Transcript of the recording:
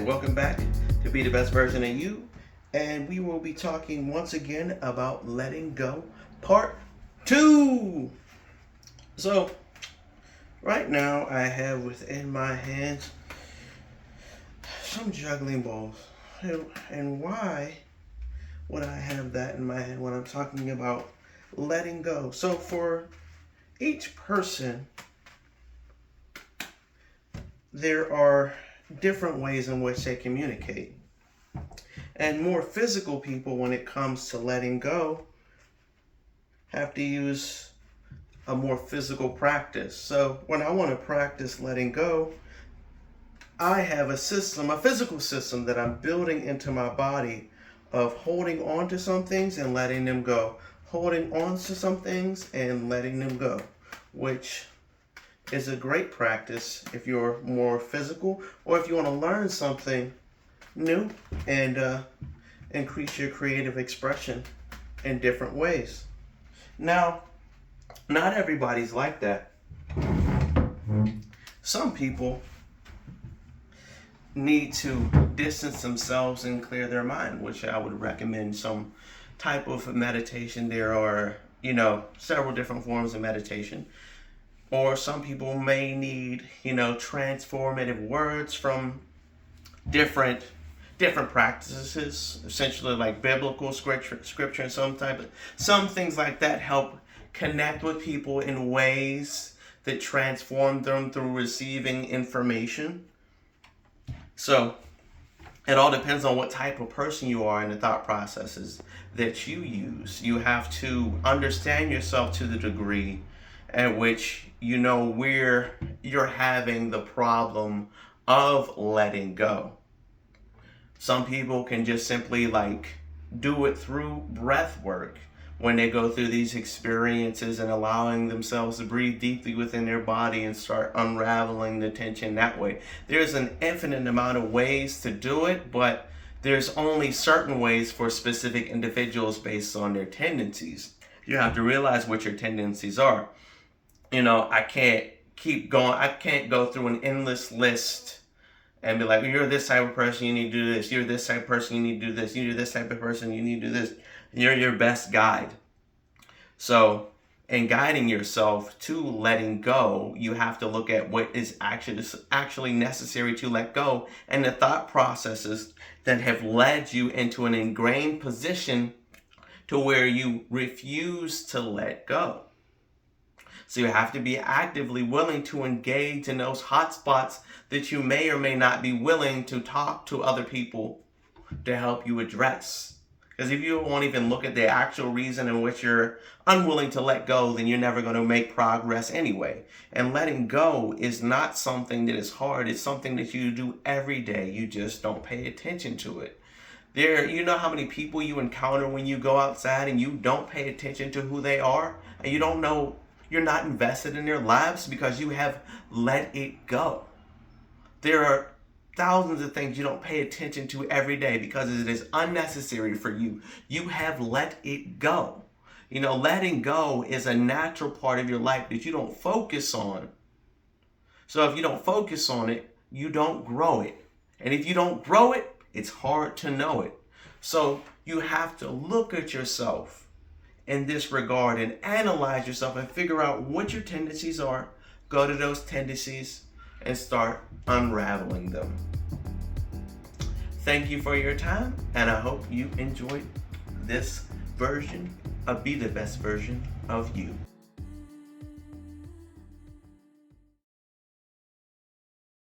and welcome back to Be the Best Version of You. And we will be talking once again about letting go, part 2. So, right now I have within my hands some juggling balls. And why would I have that in my hand when I'm talking about letting go? So, for each person, there are different ways in which they communicate. And more physical people, when it comes to letting go, have to use a more physical practice. So when I want to practice letting go, I have a physical system that I'm building into my body of holding on to some things and letting them go. Holding on to some things and letting them go, which is a great practice if you're more physical or if you want to learn something new and increase your creative expression in different ways. Now, not everybody's like that. Some people need to distance themselves and clear their mind, which I would recommend some type of meditation. There are, several different forms of meditation. Or some people may need, transformative words from different practices, essentially like biblical scripture and some things like that help connect with people in ways that transform them through receiving information. So it all depends on what type of person you are and the thought processes that you use. You have to understand yourself to the degree at which you know where you're having the problem of letting go. Some people can just simply do it through breath work when they go through these experiences and allowing themselves to breathe deeply within their body and start unraveling the tension that way. There's an infinite amount of ways to do it, but there's only certain ways for specific individuals based on their tendencies. You have to realize what your tendencies are. I can't keep going. I can't go through an endless list and be like, you're this type of person, you need to do this. You're this type of person, you need to do this. You're this type of person, you need to do this. You're your best guide. So in guiding yourself to letting go, you have to look at what is actually necessary to let go and the thought processes that have led you into an ingrained position to where you refuse to let go. So you have to be actively willing to engage in those hot spots that you may or may not be willing to talk to other people to help you address. Because if you won't even look at the actual reason in which you're unwilling to let go, then you're never going to make progress anyway. And letting go is not something that is hard. It's something that you do every day. You just don't pay attention to it. You know how many people you encounter when you go outside and you don't pay attention to who they are, and you don't know, you're not invested in their lives because you have let it go. There are thousands of things you don't pay attention to every day because it is unnecessary for you. You have let it go. Letting go is a natural part of your life that you don't focus on. So if you don't focus on it, you don't grow it. And if you don't grow it, it's hard to know it. So you have to look at yourself in this regard and analyze yourself and figure out what your tendencies are. Go to those tendencies and start unraveling them. Thank you for your time, and I hope you enjoyed this version of Be the Best Version of You.